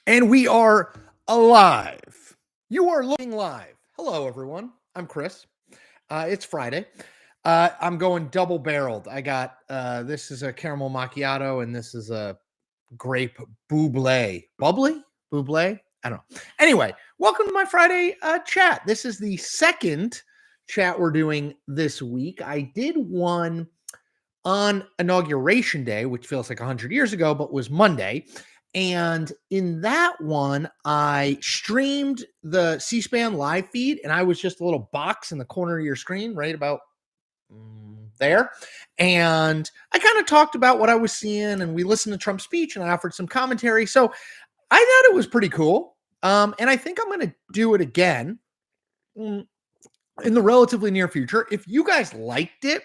And we are alive. You are looking live. Hello, everyone. I'm Chris. It's Friday. I'm going double barreled. I got this is a caramel macchiato, and this is a grape buble. Buble? I don't know. Anyway, welcome to my Friday chat. This is the second chat we're doing this week. I did one on Inauguration Day, which feels like 100 years ago, but was Monday. And in that one, I streamed the C-SPAN live feed, and I was just a little box in the corner of your screen, right about there. And I kind of talked about what I was seeing, and we listened to Trump's speech, and I offered some commentary. So I thought it was pretty cool. And I think I'm going to do it again in the relatively near future. If you guys liked it,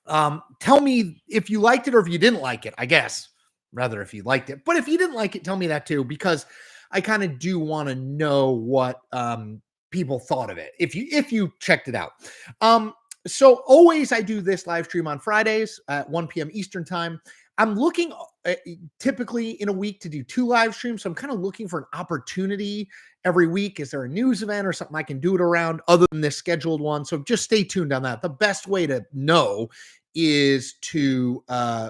tell me if you liked it or if you didn't like it, I guess. Rather if you liked it. But if you didn't like it, tell me that too, because I kind of do want to know what people thought of it if you checked it out. So always I do this live stream on Fridays at 1 p.m. Eastern time. I'm looking typically in a week to do 2 live streams. So I'm kind of looking for an opportunity every week. Is there a news event or something I can do it around other than this scheduled one? So just stay tuned on that. The best way to know is to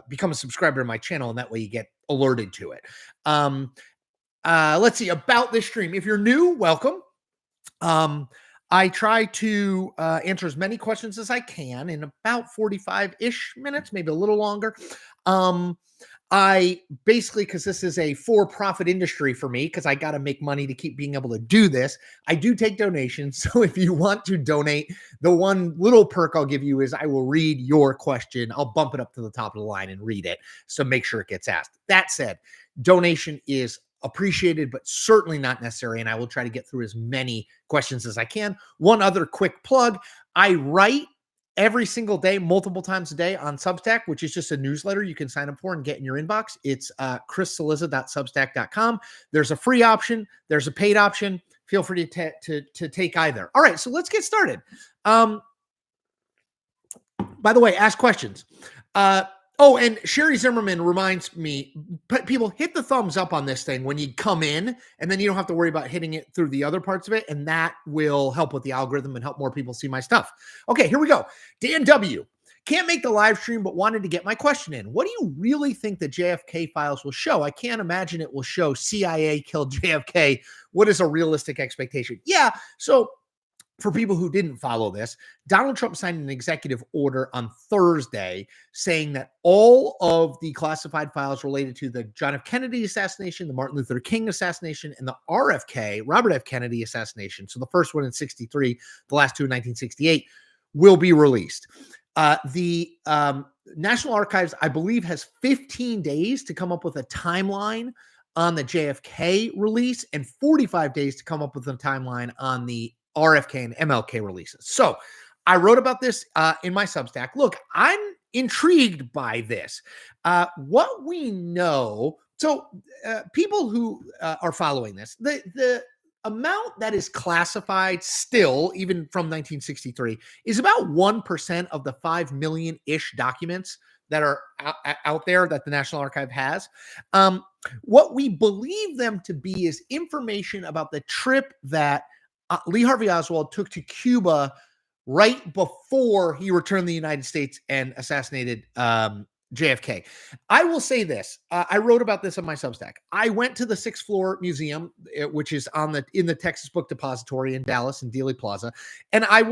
become a subscriber to my channel, and that way you get alerted to it. Let's see about this stream. If you're new, welcome. I try to answer as many questions as I can in about 45-ish minutes, maybe a little longer. I basically, because this is a for-profit industry for me, because I got to make money to keep being able to do this, I do take donations. So if you want to donate, the one little perk I'll give you is I will read your question. I'll bump it up to the top of the line and read it. So make sure it gets asked. That said, donation is appreciated, but certainly not necessary. And I will try to get through as many questions as I can. One other quick plug. I write every single day, multiple times a day on Substack, which is just a newsletter you can sign up for and get in your inbox. It's chriscillizza.substack.com. There's a free option. There's a paid option. Feel free to take either. All right, so let's get started. By the way, ask questions. Oh, and Sherry Zimmerman reminds me, people hit the thumbs up on this thing when you come in, and then you don't have to worry about hitting it through the other parts of it, and that will help with the algorithm and help more people see my stuff. Okay, here we go. Dan W. Can't make the live stream, but wanted to get my question in. What do you really think the JFK files will show? I can't imagine it will show CIA killed JFK. What is a realistic expectation? Yeah, so for people who didn't follow this, Donald Trump signed an executive order on Thursday saying that all of the classified files related to the John F. Kennedy assassination, the Martin Luther King assassination, and the RFK, Robert F. Kennedy assassination, so the first one in 1963, the last two in 1968, will be released. The National Archives, I believe, has 15 days to come up with a timeline on the JFK release and 45 days to come up with a timeline on the RFK and MLK releases. So I wrote about this in my Substack. Look, I'm intrigued by this. What we know, so people who are following this, the amount that is classified still, even from 1963, is about 1% of the 5 million-ish documents that are out there that the National Archive has. What we believe them to be is information about the trip that Lee Harvey Oswald took to Cuba right before he returned to the United States and assassinated JFK. I will say this. I wrote about this on my Substack. I went to the 6th floor museum, which is in the Texas Book Depository in Dallas in Dealey Plaza. And I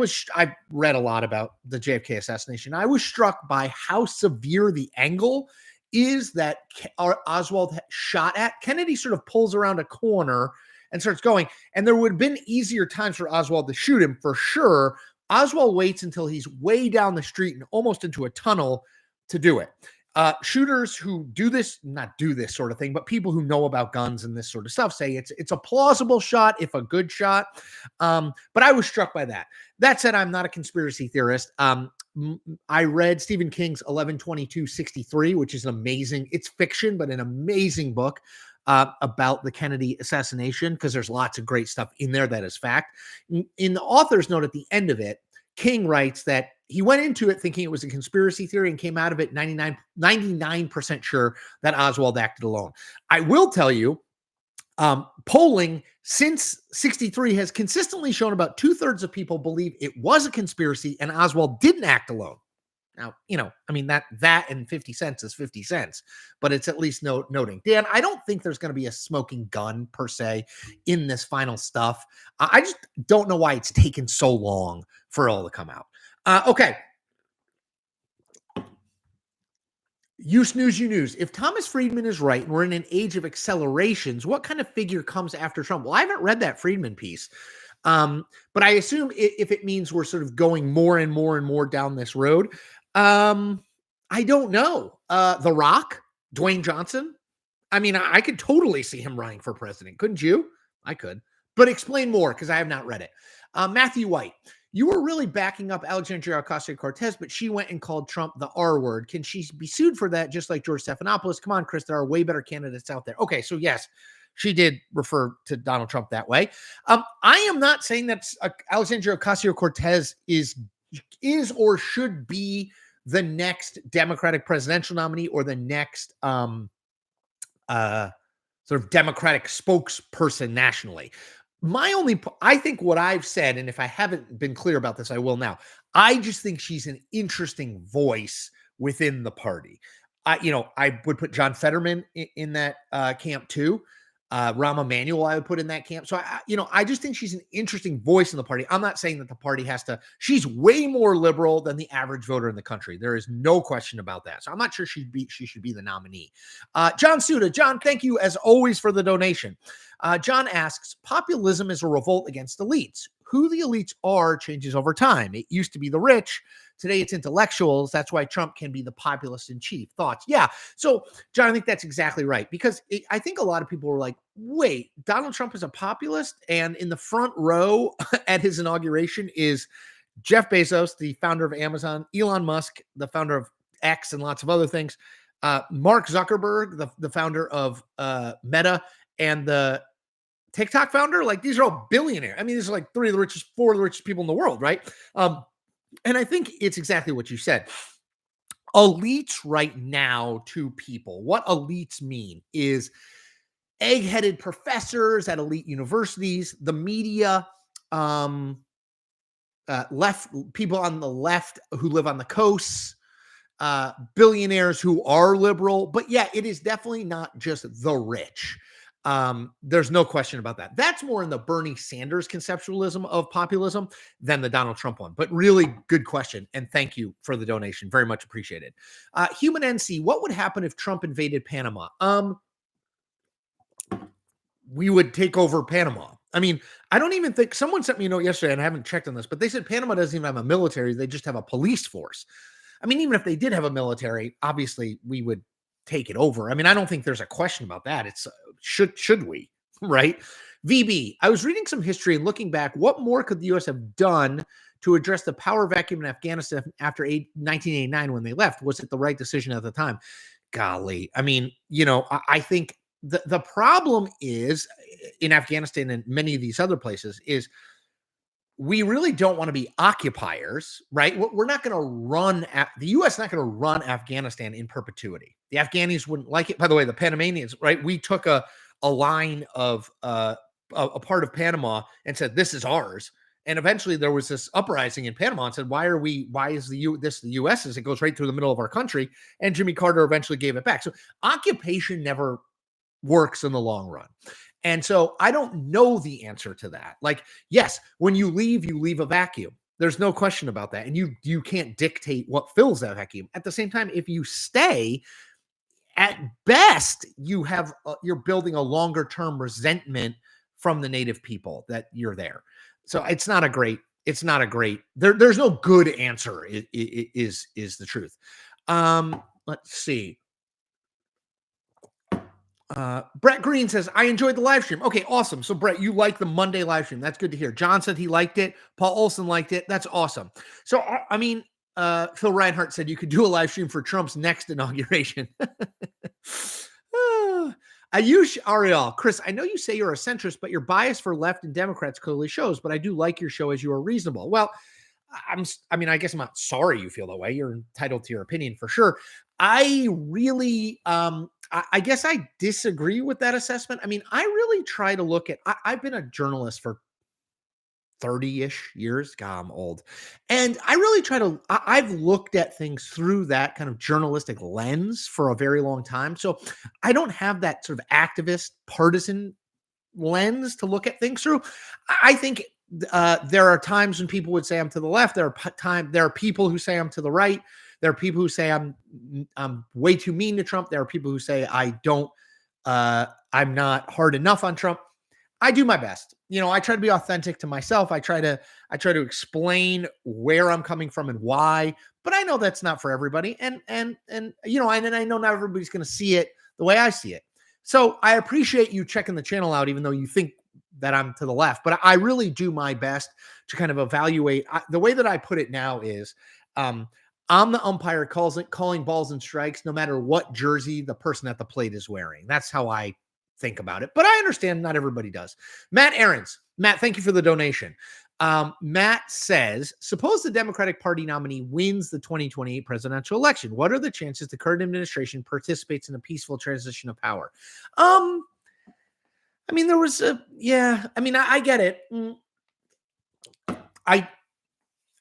read a lot about the JFK assassination. I was struck by how severe the angle is that Oswald shot at. Kennedy sort of pulls around a corner and starts going. And there would have been easier times for Oswald to shoot him for sure. Oswald waits until he's way down the street and almost into a tunnel to do it. Shooters who not do this sort of thing, but people who know about guns and this sort of stuff say it's a plausible shot, if a good shot. But I was struck by that. That said, I'm not a conspiracy theorist. I read Stephen King's 11/22/63, which is it's fiction, but an amazing book about the Kennedy assassination, because there's lots of great stuff in there that is fact. In the author's note at the end of it, King writes that he went into it thinking it was a conspiracy theory and came out of it 99% sure that Oswald acted alone. I will tell you, Polling since 63 has consistently shown about 2/3 of people believe it was a conspiracy and Oswald didn't act alone. Now, I mean, that and 50 cents is 50 cents, but it's at least noting. Dan, I don't think there's going to be a smoking gun per se in this final stuff. I just don't know why it's taken so long for it all to come out. Okay. You snooze, you news. If Thomas Friedman is right and we're in an age of accelerations, what kind of figure comes after Trump? Well, I haven't read that Friedman piece. But I assume if it means we're sort of going more and more and more down this road, I don't know. The Rock, Dwayne Johnson. I mean, I could totally see him running for president. Couldn't you? I could. But explain more because I have not read it. Matthew White, you were really backing up Alexandria Ocasio-Cortez, but she went and called Trump the R word. Can she be sued for that just like George Stephanopoulos? Come on, Chris, there are way better candidates out there. Okay, so yes, she did refer to Donald Trump that way. I am not saying that Alexandria Ocasio-Cortez is or should be the next Democratic presidential nominee or the next sort of Democratic spokesperson nationally. I think what I've said, and if I haven't been clear about this, I will now. I just think she's an interesting voice within the party. I would put John Fetterman in that camp too. Rahm Emanuel, I would put in that camp. So I just think she's an interesting voice in the party. I'm not saying that the party has to. She's way more liberal than the average voter in the country. There is no question about that. So I'm not sure she should be the nominee. John Suda, John, thank you as always for the donation. John asks, populism is a revolt against elites. Who the elites are changes over time. It used to be the rich. Today it's intellectuals. That's why Trump can be the populist in chief. Thoughts? Yeah. So, John, I think that's exactly right. Because I think a lot of people were like, wait, Donald Trump is a populist? And in the front row at his inauguration is Jeff Bezos, the founder of Amazon, Elon Musk, the founder of X and lots of other things, Mark Zuckerberg, the founder of Meta, and the TikTok founder. Like, these are all billionaires. I mean, these are like four of the richest people in the world, right? And I think it's exactly what you said. Elites right now to people, what elites mean is egg-headed professors at elite universities, the media, left people on the left who live on the coasts, billionaires who are liberal. But yeah, it is definitely not just the rich. There's no question about that. That's more in the Bernie Sanders conceptualism of populism than the Donald Trump one, but really good question. And thank you for the donation. Very much appreciated. Human NC, what would happen if Trump invaded Panama? We would take over Panama. I mean, I don't even think someone sent me a note yesterday, and I haven't checked on this, but they said Panama doesn't even have a military. They just have a police force. I mean, even if they did have a military, obviously we would take it over. I mean, I don't think there's a question about that. It's should we, right? VB, I was reading some history and looking back, what more could the U.S. have done to address the power vacuum in Afghanistan after 1989 when they left? Was it the right decision at the time? Golly, I mean, I think the problem is in Afghanistan and many of these other places is we really don't want to be occupiers, right? We're not going to run the U.S. not going to run Afghanistan in perpetuity. The Afghanis wouldn't like it. By the way, the Panamanians, right? We took a line of a part of Panama and said, this is ours. And eventually there was this uprising in Panama and said, why is the U.S.'s? It goes right through the middle of our country. And Jimmy Carter eventually gave it back. So occupation never works in the long run. And so I don't know the answer to that. Like, yes, when you leave a vacuum. There's no question about that. And you can't dictate what fills that vacuum. At the same time, if you stay, at best, you're building a longer term resentment from the native people that you're there. So it's not a great, there's no good answer is the truth. Let's see. Brett Green says, I enjoyed the live stream. Okay, awesome. So Brett, you like the Monday live stream. That's good to hear. John said he liked it. Paul Olson liked it. That's awesome. So, I mean, Phil Reinhart said you could do a live stream for Trump's next inauguration. Ayush Ariel, Chris, I know you say you're a centrist, but your bias for left and Democrats clearly shows, but I do like your show as you are reasonable. Well, I guess I'm not sorry you feel that way. You're entitled to your opinion for sure. I really, I guess I disagree with that assessment. I mean, I really try to look at, I've been a journalist for 30-ish years. God, I'm old. And I really try to, I've looked at things through that kind of journalistic lens for a very long time. So I don't have that sort of activist partisan lens to look at things through. I think there are times when people would say I'm to the left. There are people who say I'm to the right. There are people who say I'm way too mean to Trump. There are people who say I'm not hard enough on Trump. I do my best. I try to be authentic to myself. I try to explain where I'm coming from and why, but I know that's not for everybody. And I know not everybody's going to see it the way I see it. So I appreciate you checking the channel out, even though you think that I'm to the left, but I really do my best to kind of evaluate. The way that I put it now is, I'm the umpire calling balls and strikes, no matter what jersey the person at the plate is wearing. That's how I think about it. But I understand not everybody does. Matt Aarons. Matt, thank you for the donation. Matt says, suppose the Democratic Party nominee wins the 2028 presidential election. What are the chances the current administration participates in a peaceful transition of power? I mean, I get it.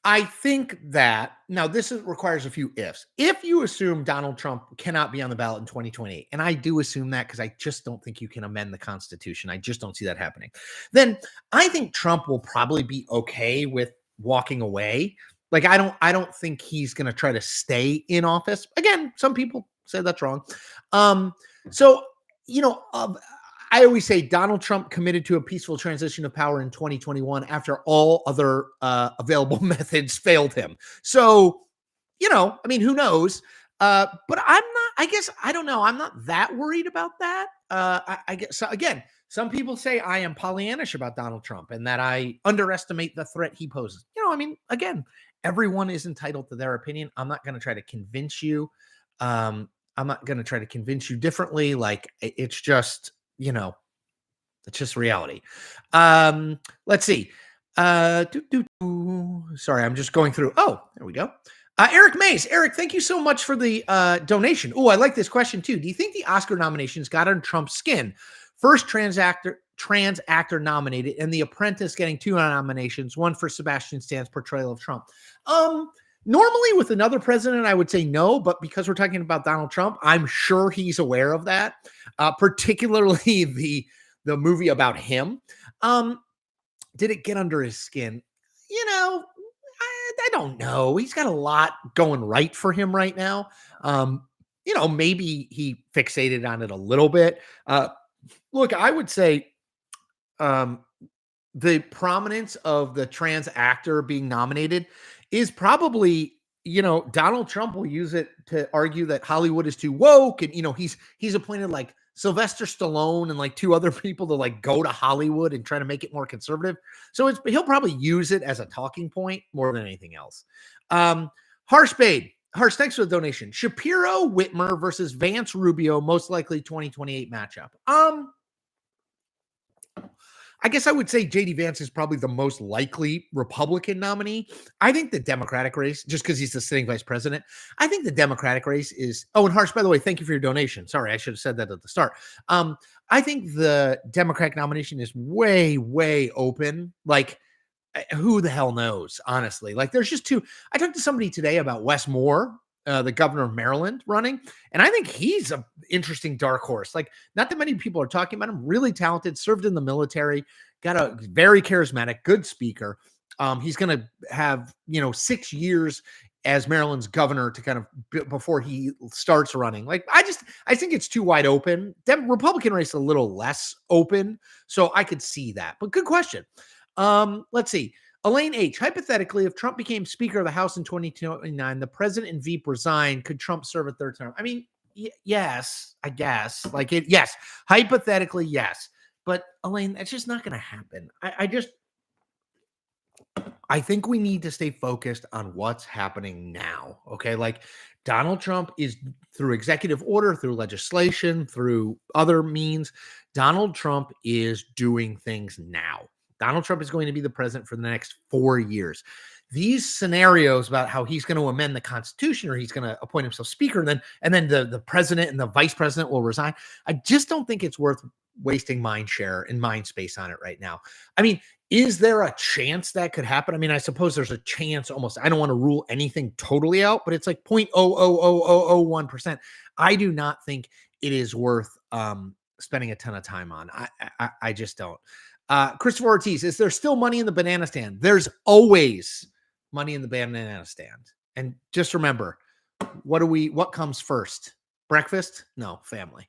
I think that now requires a few ifs. If you assume Donald Trump cannot be on the ballot in 2028, and I do assume that because I just don't think you can amend the Constitution. I just don't see that happening. Then I think Trump will probably be okay with walking away. Like I don't think he's going to try to stay in office. Again, some people say that's wrong. So I always say Donald Trump committed to a peaceful transition of power in 2021 after all other available methods failed him. So, who knows? But I don't know. I'm not that worried about that. I guess, so again, some people say I am Pollyannish about Donald Trump and that I underestimate the threat he poses. Again, everyone is entitled to their opinion. I'm not going to try to convince you. I'm not going to try to convince you differently. Like it's just, it's just reality. Let's see. Sorry, I'm just going through. Oh, there we go. Eric Mays. Eric, thank you so much for the donation. Oh, I like this question too. Do you think the Oscar nominations got on Trump's skin? First trans actor nominated, and The Apprentice getting 2 nominations, one for Sebastian Stan's portrayal of Trump. Normally with another president, I would say no, but because we're talking about Donald Trump, I'm sure he's aware of that, particularly the movie about him. Did it get under his skin? I don't know. He's got a lot going right for him right now. Maybe he fixated on it a little bit. Look, I would say the prominence of the trans actor being nominated is probably, Donald Trump will use it to argue that Hollywood is too woke. And, he's appointed like Sylvester Stallone and like 2 other people to like go to Hollywood and try to make it more conservative. So he'll probably use it as a talking point more than anything else. Harsh Bade. Harsh, thanks for the donation. Shapiro Whitmer versus Vance Rubio, most likely 2028 matchup. I guess I would say JD Vance is probably the most likely Republican nominee. I think the Democratic race, just because he's the sitting vice president, I think the Democratic race is. Oh, and Harsh, by the way, thank you for your donation. Sorry, I should have said that at the start. I think the Democratic nomination is way, way open. Like, who the hell knows, honestly? Like, there's just 2. I talked to somebody today about Wes Moore, the governor of Maryland, running, and I think he's an interesting dark horse. Like, not that many people are talking about him. Really talented, served in the military, got a very charismatic, good speaker. He's going to have 6 years as Maryland's governor to kind of before he starts running. Like, I think it's too wide open. Republican race a little less open, so I could see that. But good question. Let's see. Elaine H. Hypothetically, if Trump became Speaker of the House in 2029, the president and Veep resign, could Trump serve a 3rd term? I mean, yes, I guess. Yes. Hypothetically, yes. But Elaine, that's just not going to happen. I think we need to stay focused on what's happening now. Okay. Like Donald Trump is through executive order, through legislation, through other means. Donald Trump is doing things now. Donald Trump is going to be the president for the next 4 years. These scenarios about how he's going to amend the Constitution or he's going to appoint himself speaker, and then the president and the vice president will resign. I just don't think it's worth wasting mind share and mind space on it right now. I mean, is there a chance that could happen? I mean, I suppose there's a chance almost. I don't want to rule anything totally out, but it's like 0.00001%. I do not think it is worth spending a ton of time on. I just don't. Christopher Ortiz, is there still money in the banana stand? There's always money in the banana stand. And just remember, what comes first? Breakfast? No, family.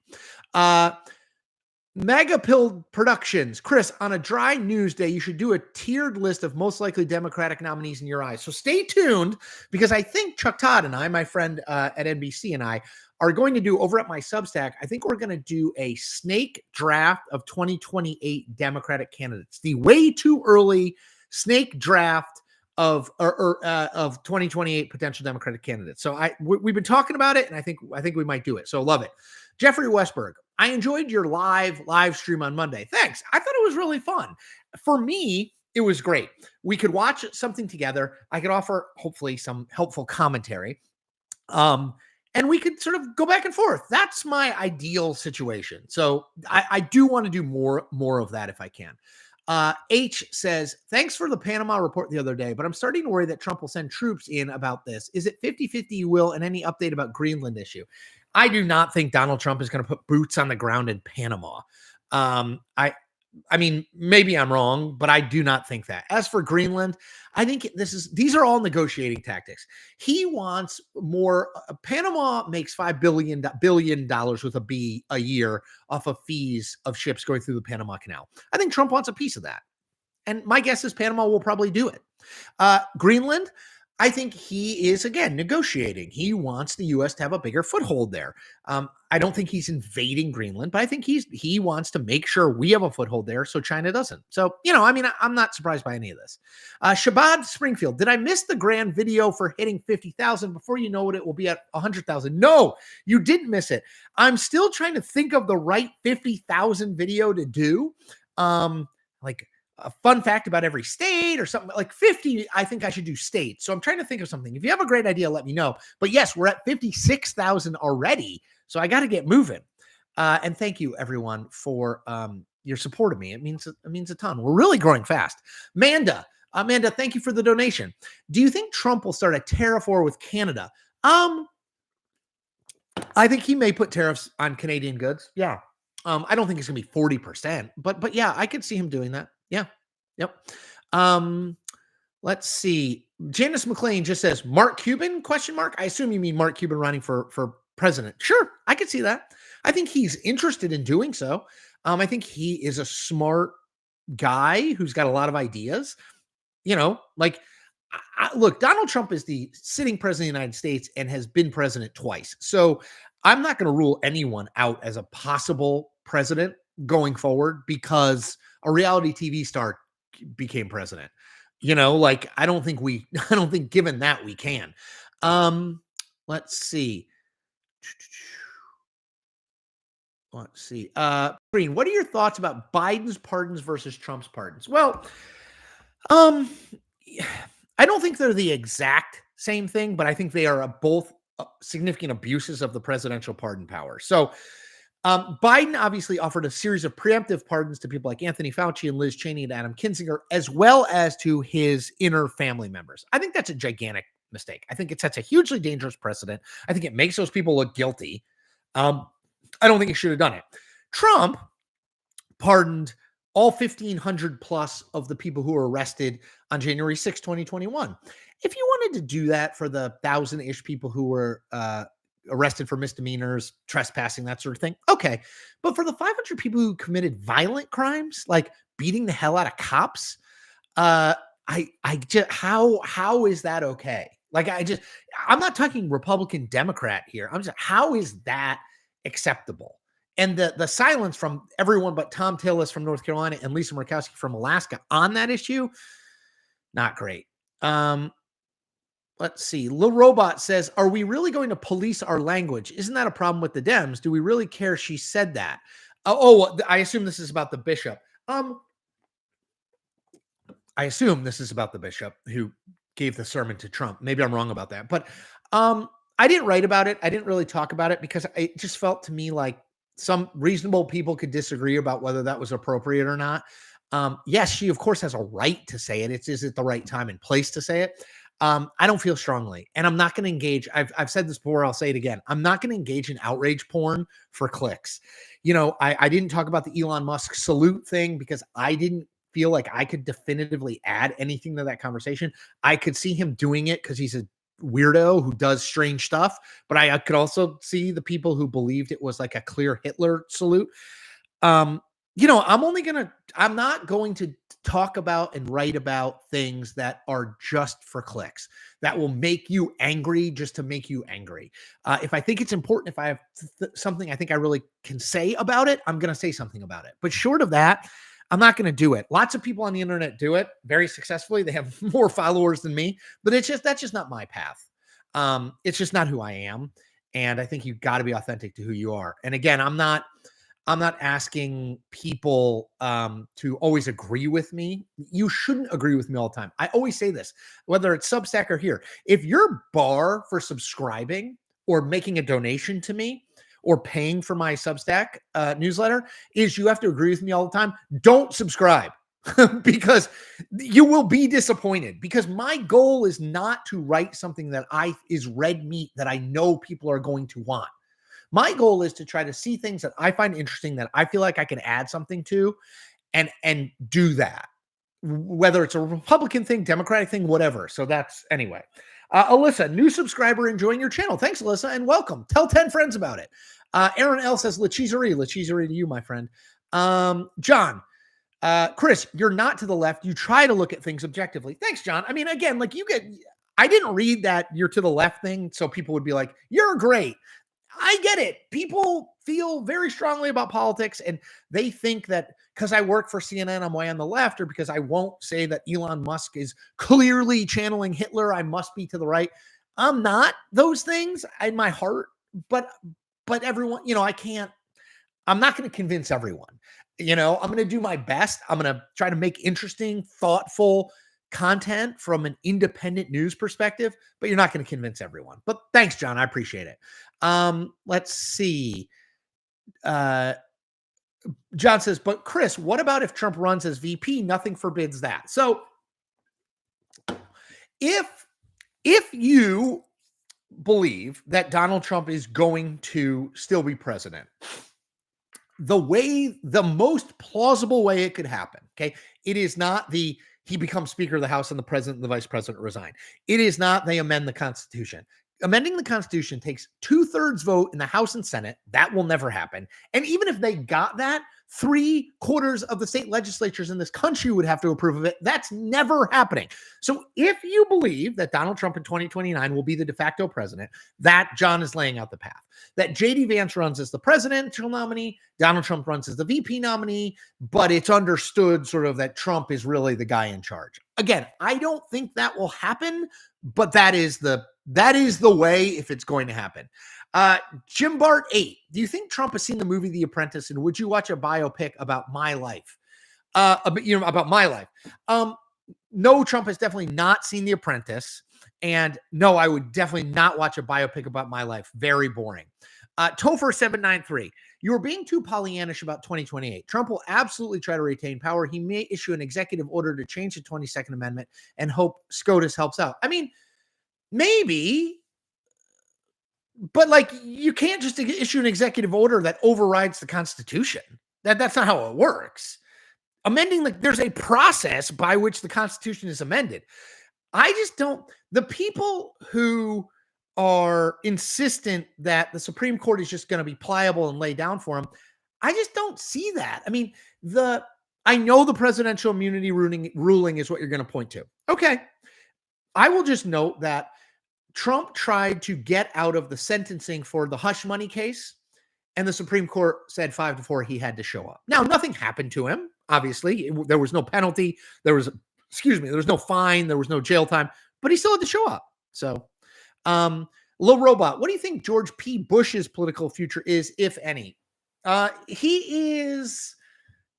Mega Pill Productions. Chris, on a dry news day, you should do a tiered list of most likely Democratic nominees in your eyes. So stay tuned, because I think Chuck Todd and I, my friend at NBC, and I are going to do over at my Substack, I think we're going to do a snake draft of 2028 Democratic candidates. The way too early snake draft of 2028 potential Democratic candidates. So we've been talking about it, and I think we might do it. So love it. Jeffrey Westberg, I enjoyed your live stream on Monday. Thanks. I thought it was really fun. For me, it was great. We could watch something together. I could offer hopefully some helpful commentary. And we could sort of go back and forth. That's my ideal situation. So I do want to do more of that if I can. H says, thanks for the Panama report the other day, but I'm starting to worry that Trump will send troops in about this. Is it 50-50 you will? And any update about Greenland issue? I do not think Donald Trump is going to put boots on the ground in Panama. I mean, maybe I'm wrong, but I do not think that. As for Greenland, I think these are all negotiating tactics. He wants more. Panama makes $5 billion with a B a year off of fees of ships going through the Panama Canal. I think Trump wants a piece of that. And my guess is Panama will probably do it. Greenland, I think he is, again, negotiating. He wants the U.S. to have a bigger foothold there. I don't think he's invading Greenland, but I think he wants to make sure we have a foothold there so China doesn't. So, I mean, I'm not surprised by any of this. Shabbat Springfield, did I miss the grand video for hitting 50,000? Before you know it, it will be at 100,000. No, you didn't miss it. I'm still trying to think of the right 50,000 video to do. Like a fun fact about every state or something like 50. I think I should do states. So I'm trying to think of something. If you have a great idea, let me know. But yes, we're at 56,000 already. So I got to get moving. And thank you everyone for your support of me. It means a ton. We're really growing fast. Amanda, thank you for the donation. Do you think Trump will start a tariff war with Canada? I think he may put tariffs on Canadian goods. Yeah. I don't think it's gonna be 40%, but yeah, I could see him doing that. Yeah. Yep. Let's see. Janice McLean just says, Mark Cuban, ? I assume you mean Mark Cuban running for president. Sure. I could see that. I think he's interested in doing so. I think he is a smart guy who's got a lot of ideas, like, look, Donald Trump is the sitting president of the United States and has been president twice. So I'm not going to rule anyone out as a possible president going forward because a reality TV star became president. I don't think given that we can. Let's see. Green, what are your thoughts about Biden's pardons versus Trump's pardons? Well, I don't think they're the exact same thing, but I think they are both significant abuses of the presidential pardon power. So Biden obviously offered a series of preemptive pardons to people like Anthony Fauci and Liz Cheney and Adam Kinzinger, as well as to his inner family members. I think that's a gigantic mistake. I think it sets a hugely dangerous precedent. I think it makes those people look guilty. I don't think he should have done it. Trump pardoned all 1,500 plus of the people who were arrested on January 6, 2021. If you wanted to do that for the 1,000-ish people who were arrested for misdemeanors, trespassing, that sort of thing, okay. But for the 500 people who committed violent crimes, like beating the hell out of cops, how is that okay? I'm not talking Republican Democrat here. I'm just, how is that acceptable? And the silence from everyone but Tom Tillis from North Carolina and Lisa Murkowski from Alaska on that issue, not great. Let's see. Lil Robot says, are we really going to police our language? Isn't that a problem with the Dems? Do we really care she said that? I assume this is about the bishop. I assume this is about the bishop who gave the sermon to Trump. Maybe I'm wrong about that, but I didn't write about it. I didn't really talk about it because it just felt to me like some reasonable people could disagree about whether that was appropriate or not. Yes, she of course has a right to say it. Is it the right time and place to say it? I don't feel strongly, and I'm not going to engage. I've said this before. I'll say it again. I'm not going to engage in outrage porn for clicks. I didn't talk about the Elon Musk salute thing because I didn't feel like I could definitively add anything to that conversation. I could see him doing it because he's a weirdo who does strange stuff, but I could also see the people who believed it was like a clear Hitler salute. Um, I'm not going to talk about and write about things that are just for clicks, that will make you angry just to make you angry. If I think it's important, if I have something I think I really can say about it, I'm going to say something about it. But short of that, I'm not going to do it. Lots of people on the internet do it very successfully. They have more followers than me, but that's just not my path. It's just not who I am. And I think you've got to be authentic to who you are. And again, I'm not asking people to always agree with me. You shouldn't agree with me all the time. I always say this, whether it's Substack or here. If your bar for subscribing or making a donation to me or paying for my Substack newsletter is you have to agree with me all the time, don't subscribe because you will be disappointed. Because my goal is not to write something that is red meat that I know people are going to want. My goal is to try to see things that I find interesting, that I feel like I can add something to, and do that, whether it's a Republican thing, Democratic thing, whatever. So that's anyway. Alyssa, new subscriber, enjoying your channel. Thanks, Alyssa, and welcome. Tell 10 friends about it. Aaron L says, La Cheeserie to you, my friend. John, Chris, you're not to the left. You try to look at things objectively. Thanks, John. I mean, again, like I didn't read that you're to the left thing, so people would be like, you're great. I get it. People feel very strongly about politics, and they think that because I work for CNN, I'm way on the left, or because I won't say that Elon Musk is clearly channeling Hitler, I must be to the right. I'm not those things in my heart, but everyone, I'm not going to convince everyone. I'm going to do my best. I'm going to try to make interesting, thoughtful content from an independent news perspective, but you're not going to convince everyone. But thanks, John. I appreciate it. Let's see. John says, but Chris, what about if Trump runs as VP? Nothing forbids that. So if you believe that Donald Trump is going to still be president, the most plausible way it could happen, okay, it is not he becomes Speaker of the House and the president and the vice president resign. It is not they amend the Constitution. Amending the Constitution takes 2/3 vote in the House and Senate. That will never happen. And even if they got that, 3/4 of the state legislatures in this country would have to approve of it. That's never happening. So if you believe that Donald Trump in 2029 will be the de facto president, that John is laying out the path. That J.D. Vance runs as the presidential nominee, Donald Trump runs as the VP nominee, but it's understood sort of that Trump is really the guy in charge. Again, I don't think that will happen, but that is the way if it's going to happen. Jim Bart 8, do you think Trump has seen the movie The Apprentice, and would you watch a biopic about my life? About my life. No, Trump has definitely not seen The Apprentice, and no, I would definitely not watch a biopic about my life. Very boring. Topher 793, you are being too Pollyannish about 2028. Trump will absolutely try to retain power. He may issue an executive order to change the 22nd Amendment and hope SCOTUS helps out. I mean, maybe, but like you can't just issue an executive order that overrides the Constitution. That's not how it works. There's a process by which the Constitution is amended. I just don't, the people who are insistent that the Supreme Court is just going to be pliable and lay down for them, I just don't see that. I mean, I know the presidential immunity ruling is what you're going to point to. Okay. I will just note that Trump tried to get out of the sentencing for the hush money case, and the Supreme Court said 5-4 he had to show up. Now, nothing happened to him, obviously. There was no penalty. There was no fine. There was no jail time, but he still had to show up. So, Low Robot, what do you think George P. Bush's political future is, if any? He is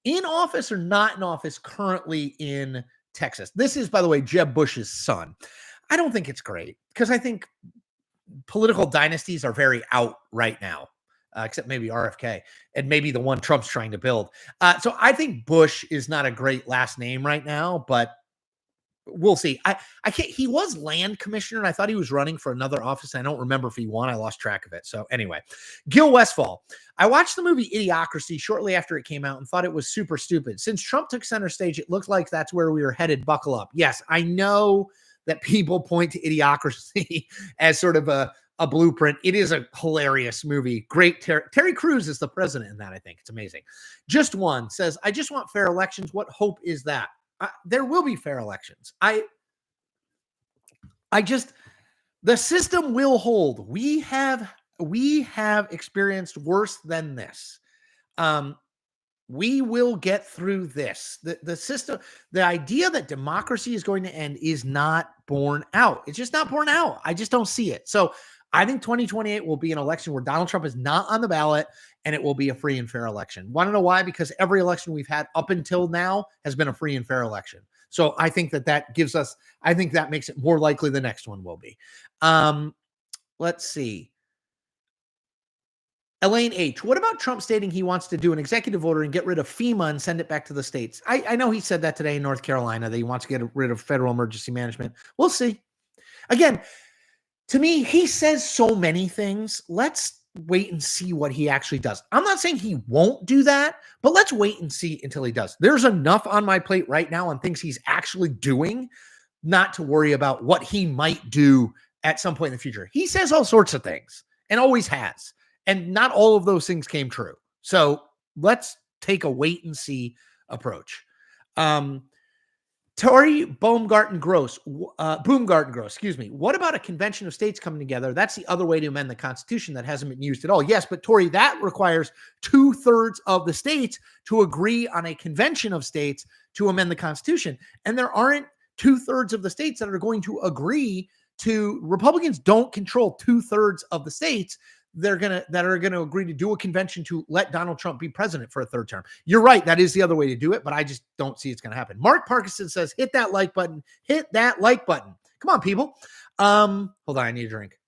in office or not in office currently in Texas. This is, by the way, Jeb Bush's son. I don't think it's great because I think political dynasties are very out right now, except maybe RFK and maybe the one Trump's trying to build. So I think Bush is not a great last name right now, but we'll see. I can't. He was land commissioner, and I thought he was running for another office. I don't remember if he won. I lost track of it. So anyway, Gil Westfall. I watched the movie Idiocracy shortly after it came out and thought it was super stupid. Since Trump took center stage, it looks like that's where we were headed. Buckle up. Yes, I know that people point to Idiocracy as sort of a blueprint. It is a hilarious movie. Great. Terry Crews is the president in that. I think it's amazing. Just One says, I just want fair elections. What hope is that? There will be fair elections. The system will hold. We have experienced worse than this. We will get through this. The system, the idea that democracy is going to end is not borne out. It's just not borne out. I just don't see it. So I think 2028 will be an election where Donald Trump is not on the ballot, and it will be a free and fair election. Want to know why? Because every election we've had up until now has been a free and fair election. So I think that gives us, I think that makes it more likely the next one will be. Let's see. Elaine H. What about Trump stating he wants to do an executive order and get rid of FEMA and send it back to the states? I know he said that today in North Carolina, that he wants to get rid of federal emergency management. We'll see. Again, to me, he says so many things. Let's wait and see what he actually does. I'm not saying he won't do that, but let's wait and see until he does. There's enough on my plate right now on things he's actually doing, not to worry about what he might do at some point in the future. He says all sorts of things and always has. And not all of those things came true. So let's take a wait and see approach. Tori Baumgarten Gross, excuse me. What about a convention of states coming together? That's the other way to amend the Constitution that hasn't been used at all. Yes, but Tori, that requires 2/3 of the states to agree on a convention of states to amend the Constitution. And there aren't 2/3 of the states that are going to agree to. Republicans don't control 2/3 of the states that are gonna agree to do a convention to let Donald Trump be president for a third term. You're right, that is the other way to do it, but I just don't see it's gonna happen. Mark Parkinson says, hit that like button. Hit that like button. Come on, people. Hold on, I need a drink.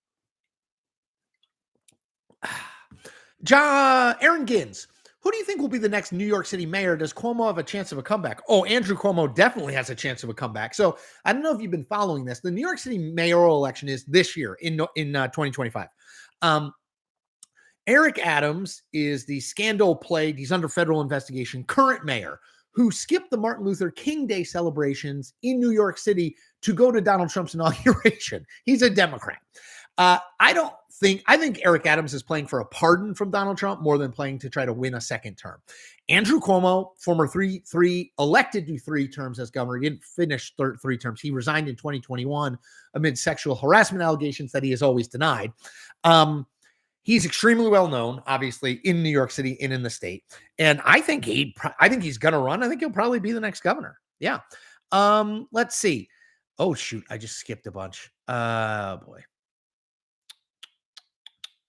Aaron Gins. Who do you think will be the next New York City mayor? Does Cuomo have a chance of a comeback? Oh, Andrew Cuomo definitely has a chance of a comeback. So I don't know if you've been following this. The New York City mayoral election is this year in 2025. Eric Adams is the scandal-plagued, he's under federal investigation, current mayor who skipped the Martin Luther King Day celebrations in New York City to go to Donald Trump's inauguration. He's a Democrat. I think Eric Adams is playing for a pardon from Donald Trump more than playing to try to win a second term. Andrew Cuomo, former elected to 3 terms as governor, he didn't finish 3 terms. He resigned in 2021 amid sexual harassment allegations that he has always denied. He's extremely well known, obviously, in New York City and in the state. And I think he's going to run. I think he'll probably be the next governor. Yeah. Let's see. Oh, shoot. I just skipped a bunch. Boy.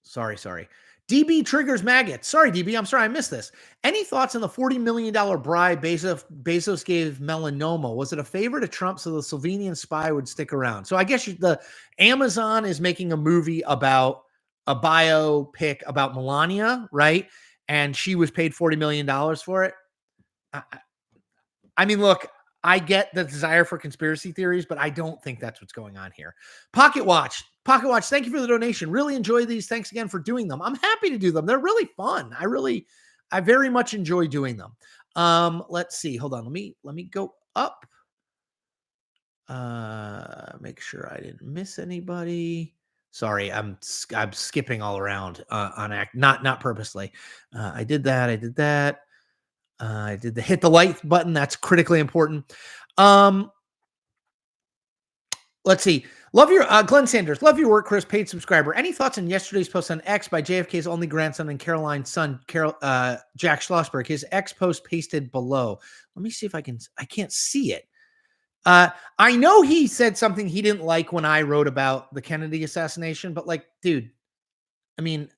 Sorry. DB triggers maggots. Sorry, DB. I'm sorry I missed this. Any thoughts on the $40 million bribe Bezos gave melanoma? Was it a favor to Trump so the Slovenian spy would stick around? So I guess the Amazon is making a movie about a biopic about Melania, right? And she was paid $40 million for it. I mean, look, I get the desire for conspiracy theories, but I don't think that's what's going on here. Pocket Watch, thank you for the donation. Really enjoy these. Thanks again for doing them. I'm happy to do them. They're really fun. I very much enjoy doing them. Let's see. Hold on. Let me go up. Make sure I didn't miss anybody. Sorry, I'm skipping all around not purposely. I did that. I did the hit the like button. That's critically important. Let's see. Love your Glenn Sanders. Love your work, Chris. Paid subscriber. Any thoughts on yesterday's post on X by JFK's only grandson and Caroline's son, Jack Schlossberg? His X post pasted below. Let me see if I can't see it. I know he said something he didn't like when I wrote about the Kennedy assassination, but like, dude, I mean,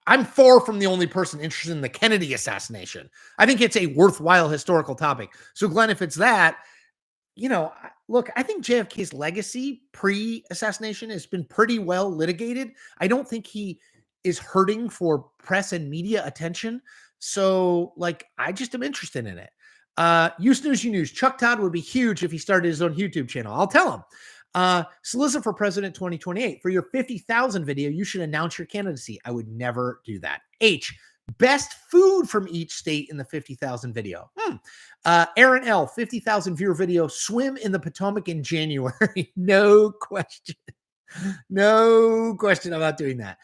I'm far from the only person interested in the Kennedy assassination. I think it's a worthwhile historical topic. So Glenn, if it's that, look, I think JFK's legacy pre-assassination has been pretty well litigated. I don't think he is hurting for press and media attention. So, like, I just am interested in it. You snooze, you news. Chuck Todd would be huge if he started his own YouTube channel. I'll tell him. Cillizza for President 2028. For your 50,000 video, you should announce your candidacy. I would never do that. H. Best food from each state in the 50,000 video. Aaron L. 50,000 viewer video. Swim in the Potomac in January. No question. No question. I'm not doing that.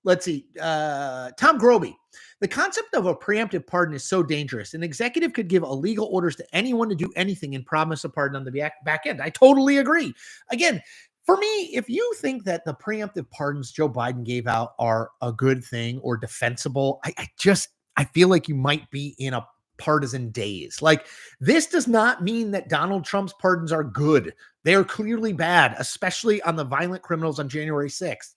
Let's see. Tom Groby. The concept of a preemptive pardon is so dangerous. An executive could give illegal orders to anyone to do anything and promise a pardon on the back end. I totally agree. Again, for me, if you think that the preemptive pardons Joe Biden gave out are a good thing or defensible, I feel like you might be in a partisan daze. Like, this does not mean that Donald Trump's pardons are good. They are clearly bad, especially on the violent criminals on January 6th.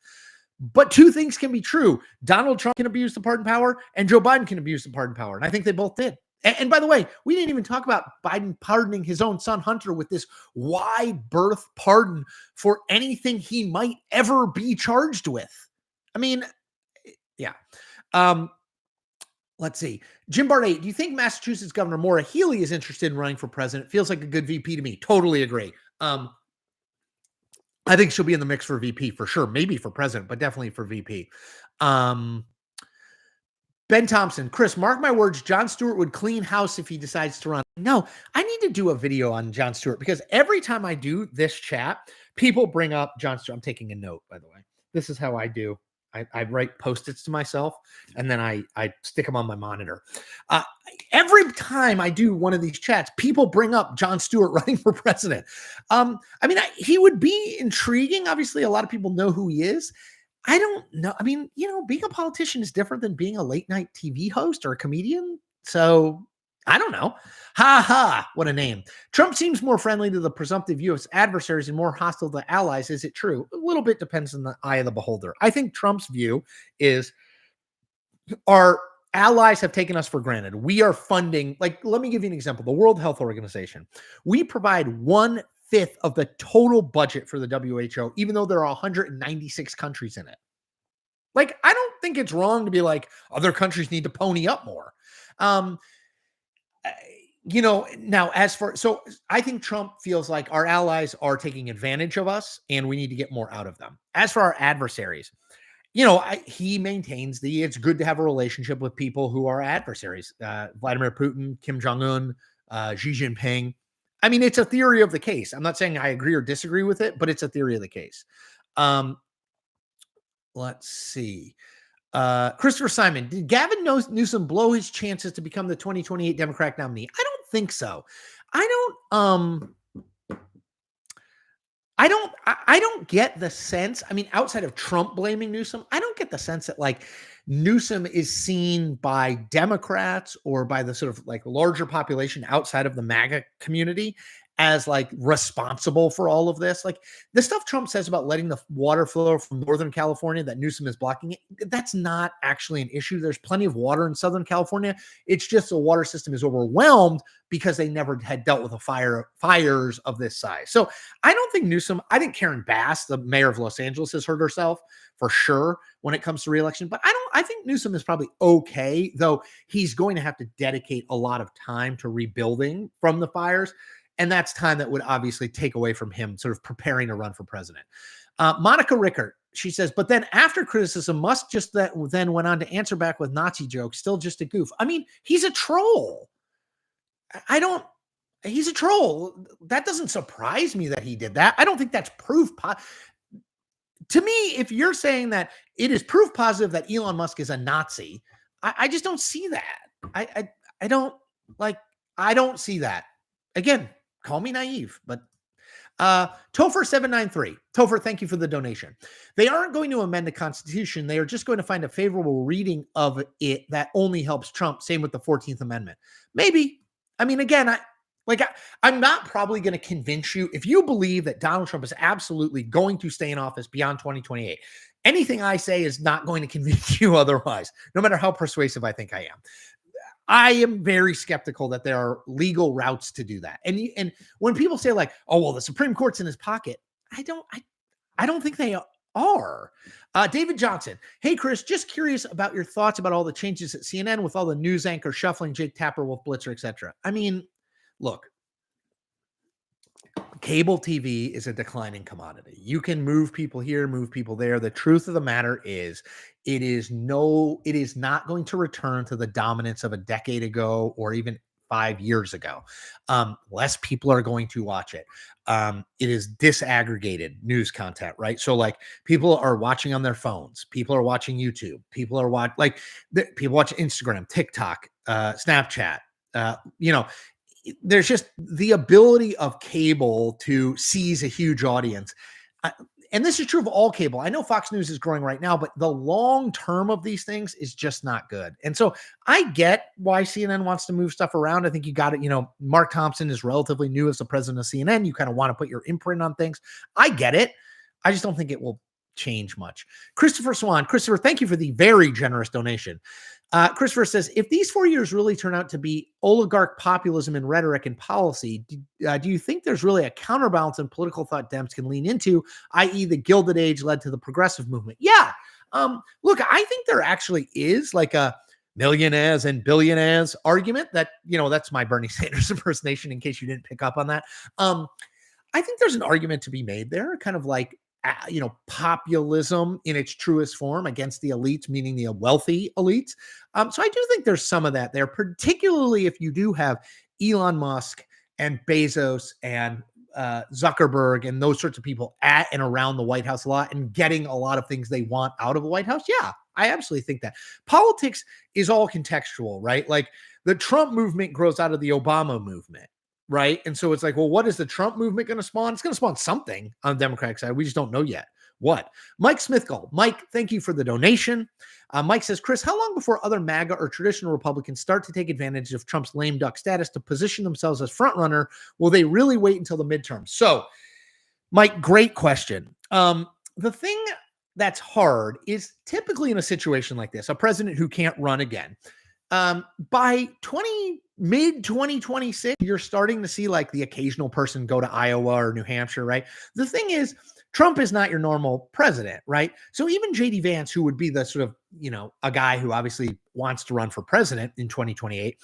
But two things can be true. Donald Trump can abuse the pardon power, and Joe Biden can abuse the pardon power. And I think they both did. And by the way, we didn't even talk about Biden pardoning his own son, Hunter, with this wide berth pardon for anything he might ever be charged with. I mean, yeah. Let's see. Jim Barnett, do you think Massachusetts Governor Maura Healey is interested in running for president? Feels like a good VP to me. Totally agree. I think she'll be in the mix for VP for sure. Maybe for president, but definitely for VP. Ben Thompson, Chris, mark my words, Jon Stewart would clean house if he decides to run. No, I need to do a video on Jon Stewart because every time I do this chat, people bring up Jon Stewart. I'm taking a note, by the way. This is how I do. I write Post-its to myself, and then I stick them on my monitor. Every time I do one of these chats, people bring up Jon Stewart running for president. He would be intriguing. Obviously, a lot of people know who he is. I don't know. I mean, being a politician is different than being a late night TV host or a comedian. So I don't know. Ha ha. What a name. Trump seems more friendly to the presumptive U.S. adversaries and more hostile to allies. Is it true? A little bit depends on the eye of the beholder. I think Trump's view is our allies have taken us for granted. We are funding, like, let me give you an example. The World Health Organization. We provide 1/5 of the total budget for the WHO, even though there are 196 countries in it. Like, I don't think it's wrong to be like, other countries need to pony up more. Now so I think Trump feels like our allies are taking advantage of us and we need to get more out of them. As for our adversaries, he maintains it's good to have a relationship with people who are adversaries. Vladimir Putin, Kim Jong-un, Xi Jinping. I mean, it's a theory of the case. I'm not saying I agree or disagree with it, but it's a theory of the case. Let's see. Christopher Simon, did Gavin Newsom blow his chances to become the 2028 Democratic nominee? I don't think so. I don't get the sense. I mean, outside of Trump blaming Newsom, I don't get the sense that like Newsom is seen by Democrats or by the sort of like larger population outside of the MAGA community as like responsible for all of this. Like the stuff Trump says about letting the water flow from Northern California, that Newsom is blocking it, that's not actually an issue. There's plenty of water in Southern California. It's just the water system is overwhelmed because they never had dealt with fires of this size. So I don't think Newsom, I think Karen Bass, the mayor of Los Angeles, has hurt herself for sure when it comes to reelection. But I think Newsom is probably okay, though he's going to have to dedicate a lot of time to rebuilding from the fires. And that's time that would obviously take away from him sort of preparing to run for president. Monica Rickert, she says, but then after criticism, Musk just then went on to answer back with Nazi jokes, still just a goof. I mean, he's a troll. He's a troll. That doesn't surprise me that he did that. I don't think that's proof. To me, if you're saying that it is proof positive that Elon Musk is a Nazi, I just don't see that. I don't see that. Again, call me naive, but Topher793. Topher, thank you for the donation. They aren't going to amend the Constitution. They are just going to find a favorable reading of it that only helps Trump. Same with the 14th Amendment. Maybe. I mean, again, I'm not probably going to convince you. If you believe that Donald Trump is absolutely going to stay in office beyond 2028, anything I say is not going to convince you otherwise, no matter how persuasive I think I am. I am very skeptical that there are legal routes to do that. And when people say like, "Oh, well, the Supreme Court's in his pocket," I don't think they are. David Johnson. Hey, Chris, just curious about your thoughts about all the changes at CNN with all the news anchors shuffling Jake Tapper, Wolf Blitzer, etc. I mean, look, cable TV is a declining commodity. You can move people here, move people there. The truth of the matter is, it is not going to return to the dominance of a decade ago or even 5 years ago. Less people are going to watch it. It is disaggregated news content, right? So, like, people are watching on their phones, people are watching YouTube, people are people watch Instagram, TikTok, Snapchat. You know, there's just the ability of cable to seize a huge audience. Uh, and this is true of all cable. I know Fox News is growing right now, but the long term of these things is just not good. And so I get why CNN wants to move stuff around. I think you got it. You know, Mark Thompson is relatively new as the president of CNN. You kind of want to put your imprint on things. I get it. I just don't think it will change much. Christopher Swan. Christopher, thank you for the very generous donation. Christopher says, if these 4 years really turn out to be oligarch populism in rhetoric and policy, do you think there's really a counterbalance in political thought Dems can lean into, i.e. the Gilded Age led to the progressive movement? Yeah. Look, I think there actually is like a millionaires and billionaires argument that, that's my Bernie Sanders impersonation in case you didn't pick up on that. I think there's an argument to be made there, kind of like, populism in its truest form against the elites, meaning the wealthy elites. So I do think there's some of that there, particularly if you do have Elon Musk and Bezos and Zuckerberg and those sorts of people at and around the White House a lot and getting a lot of things they want out of the White House. Yeah, I absolutely think that. Politics is all contextual, right? Like the Trump movement grows out of the Obama movement. Right. And so it's like, well, what is the Trump movement going to spawn? It's going to spawn something on the Democratic side. We just don't know yet. What? Mike Smithgold. Mike, thank you for the donation. Mike says, Chris, how long before other MAGA or traditional Republicans start to take advantage of Trump's lame duck status to position themselves as frontrunner? Will they really wait until the midterms? So, Mike, great question. The thing that's hard is typically in a situation like this, a president who can't run again, by mid 2026, you're starting to see like the occasional person go to Iowa or New Hampshire, right? The thing is, Trump is not your normal president, right? So even JD Vance, who would be the sort of, a guy who obviously wants to run for president in 2028,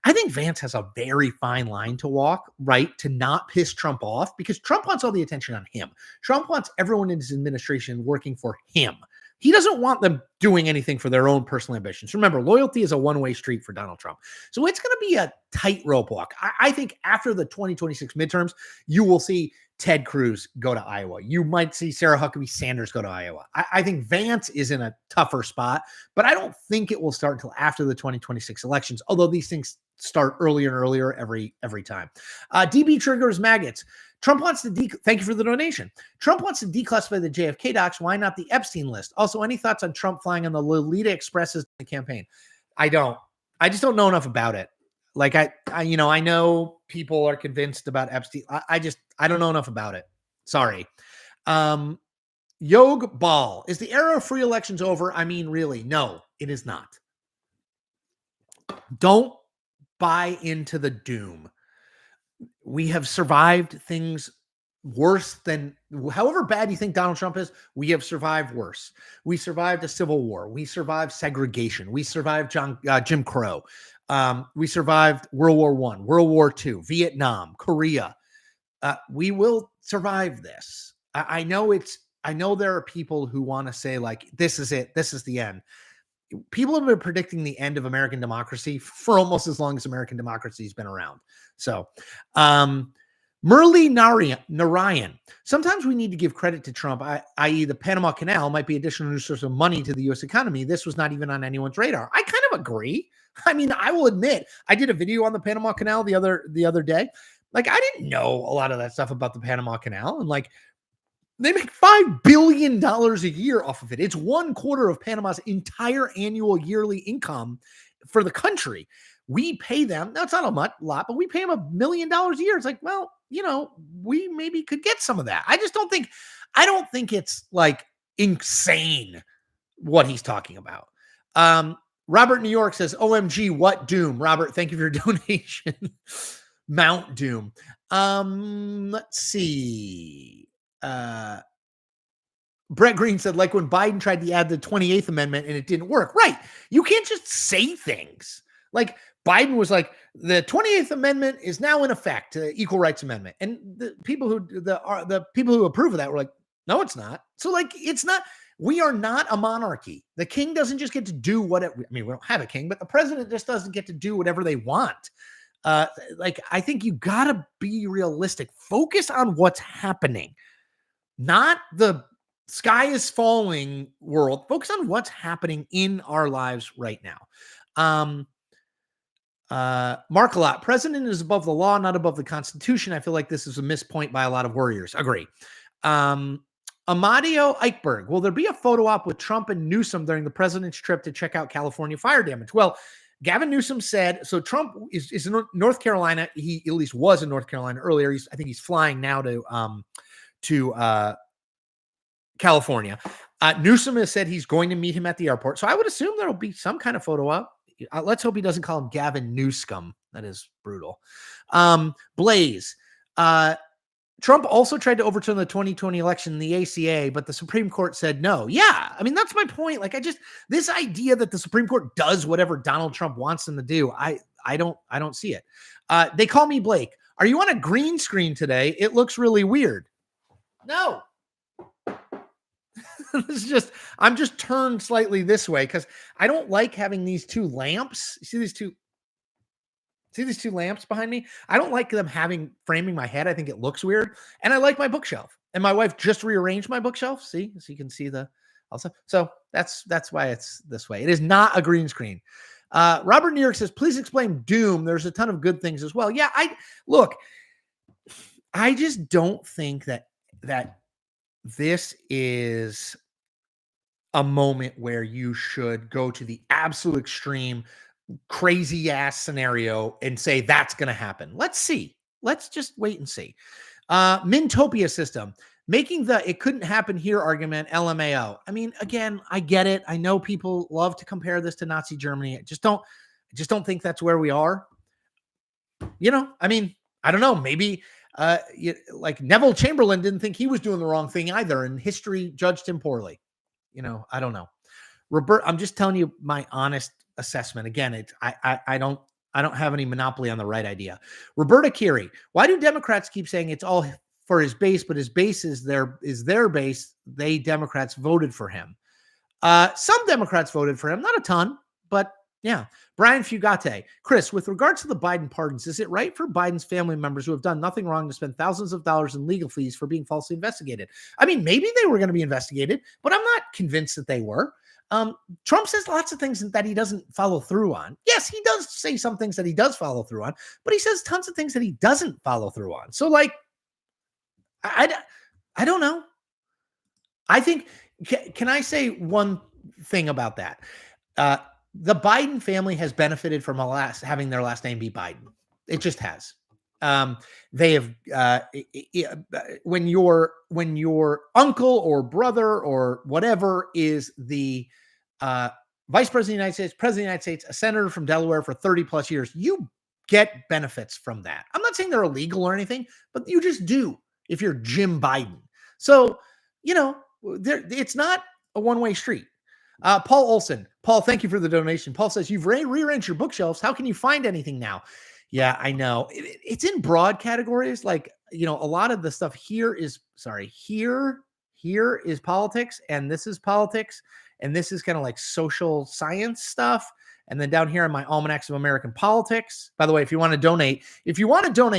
I think Vance has a very fine line to walk, right? To not piss Trump off, because Trump wants all the attention on him. Trump wants everyone in his administration working for him. He doesn't want them doing anything for their own personal ambitions. Remember, loyalty is a one-way street for Donald Trump. So it's going to be a tightrope walk. I think after the 2026 midterms, you will see Ted Cruz go to Iowa. You might see Sarah Huckabee Sanders go to Iowa. I think Vance is in a tougher spot, but I don't think it will start until after the 2026 elections, although these things start earlier and earlier every time. DB triggers maggots. Trump wants to thank you for the donation. Trump wants to declassify the JFK docs. Why not the Epstein list? Also, any thoughts on Trump flying on the Lolita Expresses in the campaign? I just don't know enough about it. Like I know people are convinced about Epstein. I don't know enough about it. Sorry. Yog Ball. Is the era of free elections over? I mean, really, no, it is not. Don't buy into the doom. We have survived things worse than, however bad you think Donald Trump is, we have survived worse. We survived a civil war. We survived segregation. We survived Jim Crow. We survived World War I, World War II, Vietnam, Korea. We will survive this. I know there are people who want to say like, this is it. This is the end. People have been predicting the end of American democracy for almost as long as American democracy has been around. So, Murli Narayan. Sometimes we need to give credit to Trump, i.e. the Panama Canal might be additional source of money to the U.S. economy. This was not even on anyone's radar. I kind of agree. I mean, I will admit, I did a video on the Panama Canal the other day. Like, I didn't know a lot of that stuff about the Panama Canal, and like, they make $5 billion a year off of it. It's 1/4 of Panama's entire annual yearly income for the country. We pay them. Now, it's not a lot, but we pay them $1 million a year. It's like, well, we maybe could get some of that. I don't think it's like insane what he's talking about. Robert New York says, OMG, what doom? Robert, thank you for your donation. Mount Doom. Let's see. Brett Green said, like when Biden tried to add the 28th Amendment and it didn't work. Right. You can't just say things. Like Biden was like, the 28th Amendment is now in effect, Equal Rights Amendment. And the people who approve of that were like, no, it's not. So like, it's not, we are not a monarchy. The king doesn't just get to do we don't have a king, but the president just doesn't get to do whatever they want. Like, I think you gotta be realistic. Focus on what's happening, not the sky is falling world. Focus on what's happening in our lives right now. Mark a lot. President is above the law, not above the Constitution. I feel like this is a missed point by a lot of warriors. Agree. Amadio Eichberg. Will there be a photo op with Trump and Newsom during the president's trip to check out California fire damage? Well, Gavin Newsom said, so Trump is in North Carolina. He at least was in North Carolina earlier. I think he's flying now to California. Newsom has said he's going to meet him at the airport. So I would assume there'll be some kind of photo op. Let's hope he doesn't call him Gavin Newscum. That is brutal. Blaze. Trump also tried to overturn the 2020 election in the ACA, but the Supreme Court said no. Yeah, I mean, that's my point. Like, this idea that the Supreme Court does whatever Donald Trump wants them to do, I don't see it. They call me Blake. Are you on a green screen today? It looks really weird. No. I'm just turned slightly this way because I don't like having these two lamps. You see these two lamps behind me? I don't like them framing my head. I think it looks weird. And I like my bookshelf. And my wife just rearranged my bookshelf. See, so you can see also. So that's why it's this way. It is not a green screen. Robert New York says, please explain doom. There's a ton of good things as well. Yeah, I just don't think that this is a moment where you should go to the absolute extreme, crazy ass scenario and say that's going to happen. Let's see. Let's just wait and see. Mintopia system, making the it couldn't happen here argument LMAO. I mean, again, I get it. I know people love to compare this to Nazi Germany. I just don't think that's where we are. I mean, I don't know. Maybe like Neville Chamberlain didn't think he was doing the wrong thing either, and history judged him poorly. I don't know. Robert, I'm just telling you my honest assessment. Again, I don't have any monopoly on the right idea. Roberta Kiri, why do Democrats keep saying it's all for his base, but his base is their base? They Democrats voted for him. Some Democrats voted for him, not a ton, but yeah. Brian Fugate, Chris, with regards to the Biden pardons, is it right for Biden's family members who have done nothing wrong to spend thousands of dollars in legal fees for being falsely investigated? I mean, maybe they were going to be investigated, but I'm not convinced that they were. Trump says lots of things that he doesn't follow through on. Yes, he does say some things that he does follow through on, but he says tons of things that he doesn't follow through on. So, like, I don't know. I think, can I say one thing about that? The Biden family has benefited from having their last name be Biden. It just has. They have when your uncle or brother or whatever is the vice president of the United States, president of the United States, a senator from Delaware for 30 plus years, you get benefits from that. I'm not saying they're illegal or anything, but you just do if you're Jim Biden. So, it's not a one-way street. Paul Olson. Paul, thank you for the donation. Paul says, you've rearranged your bookshelves. How can you find anything now? Yeah, I know. It's in broad categories. Like, a lot of the stuff here is politics, and this is politics, and this is kind of like social science stuff. And then down here in my Almanacs of American Politics. By the way, if you want to donate,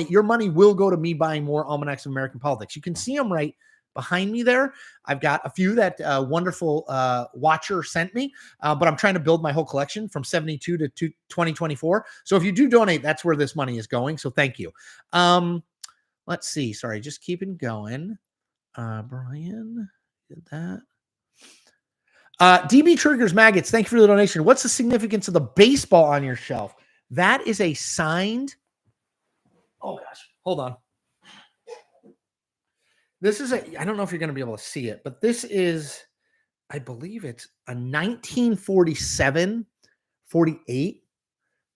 your money will go to me buying more Almanacs of American Politics. You can see them right behind me there. I've got a few that wonderful watcher sent me, but I'm trying to build my whole collection from 72 to 2024. So if you do donate, that's where this money is going. So thank you. Let's see. Sorry, just keeping going. Brian did that. DB Triggers Maggots, thank you for the donation. What's the significance of the baseball on your shelf? That is a signed. Oh gosh, hold on. This is I don't know if you're going to be able to see it, but this is, I believe it's a 1947 48,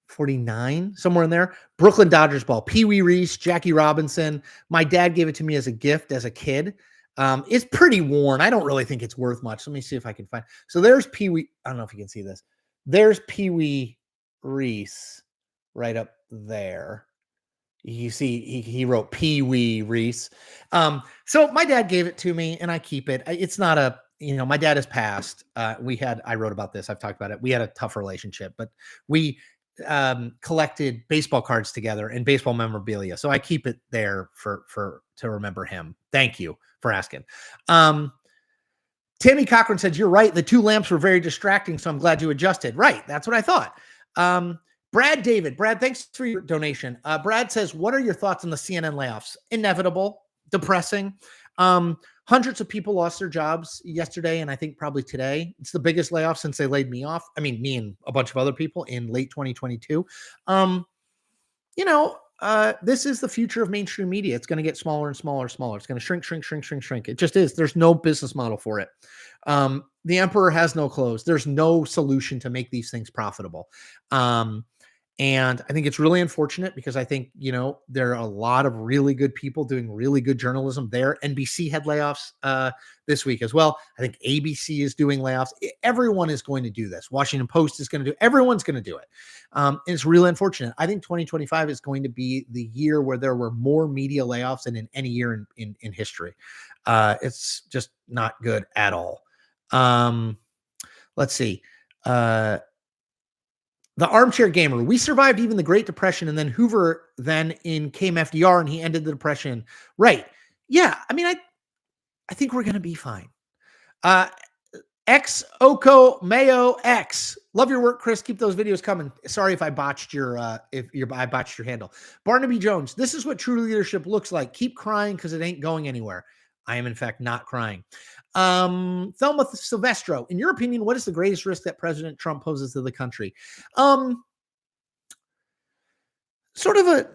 49, somewhere in there. Brooklyn Dodgers ball. Pee Wee Reese, Jackie Robinson. My dad gave it to me as a gift as a kid. It's pretty worn. I don't really think it's worth much. Let me see if I can find. So there's Pee Wee. I don't know if you can see this. There's Pee Wee Reese right up there. You see, he wrote Pee Wee Reese. So my dad gave it to me, and I keep it. It's not a, my dad has passed. I wrote about this. I've talked about it. We had a tough relationship, but we collected baseball cards together and baseball memorabilia. So I keep it there to remember him. Thank you for asking. Tammy Cochran says, you're right. The two lamps were very distracting, so I'm glad you adjusted. Right. That's what I thought. Brad David. Brad, thanks for your donation. Brad says, what are your thoughts on the CNN layoffs? Inevitable, depressing. Hundreds of people lost their jobs yesterday, and I think probably today. It's the biggest layoff since they laid me off. I mean, me and a bunch of other people in late 2022. This is the future of mainstream media. It's going to get smaller and smaller and smaller. It's going to shrink. It just is. There's no business model for it. The emperor has no clothes. There's no solution to make these things profitable. And I think it's really unfortunate because I think, there are a lot of really good people doing really good journalism there. NBC had layoffs this week as well. I think ABC is doing layoffs. Everyone is going to do this. Washington Post is going to do. Everyone's going to do it. And it's really unfortunate. I think 2025 is going to be the year where there were more media layoffs than in any year in history. It's just not good at all. Let's see. The Armchair Gamer. We survived even the Great Depression, and then Hoover in came FDR, and he ended the Depression. Right. Yeah. I mean, I think we're going to be fine. X Oko Mayo X. Love your work, Chris. Keep those videos coming. Sorry if I botched I botched your handle. Barnaby Jones. This is what true leadership looks like. Keep crying because it ain't going anywhere. I am in fact not crying. Thelma Silvestro, in your opinion, what is the greatest risk that President Trump poses to the country? Sort of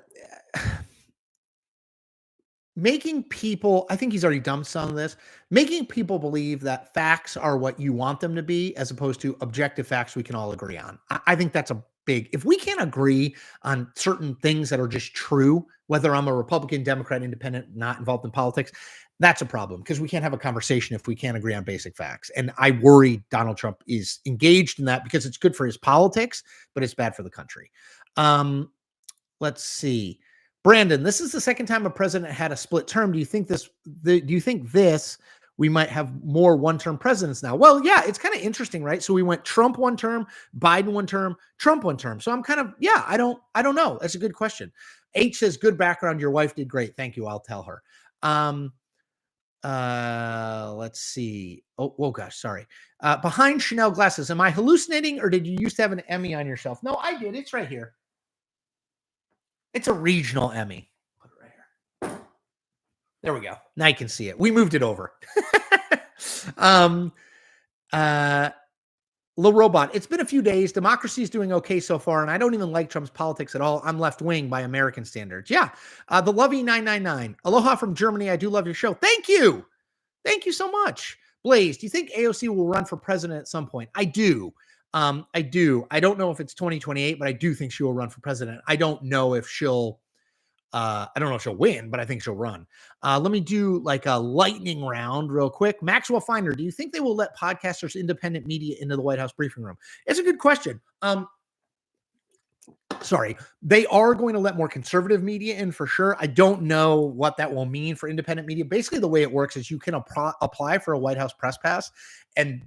making people, I think he's already done some of this, making people believe that facts are what you want them to be, as opposed to objective facts we can all agree on. I think that's a big, if we can't agree on certain things that are just true, whether I'm a Republican, Democrat, Independent, not involved in politics, that's a problem because we can't have a conversation if we can't agree on basic facts. And I worry Donald Trump is engaged in that because it's good for his politics, but it's bad for the country. Let's see. Brandon, this is the second time a president had a split term. Do you think we might have more one-term presidents now? Well, yeah, it's kind of interesting, right? So we went Trump one term, Biden one term, Trump one term. So I'm kind of, I don't know. That's a good question. H says, good background. Your wife did great. Thank you. I'll tell her. Let's see. Oh gosh, sorry. Behind Chanel glasses. Am I hallucinating or did you used to have an Emmy on your shelf? No, I did. It's right here. It's a regional Emmy. Put it right here. There we go. Now you can see it. We moved it over. Low Robot. It's been a few days. Democracy is doing okay so far, and I don't even like Trump's politics at all. I'm left wing by American standards. Yeah. The Lovey 999. Aloha from Germany. I do love your show. Thank you. Thank you so much. Blaze, do you think AOC will run for president at some point? I do. I do. I don't know if it's 2028, but I do think she will run for president. I don't know if she'll win, but I think she'll run. Let me do like a lightning round real quick. Maxwell Finder, do you think they will let podcasters, independent media into the White House briefing room? It's a good question. They are going to let more conservative media in for sure. I don't know what that will mean for independent media. Basically, the way it works is you can apply for a White House press pass, and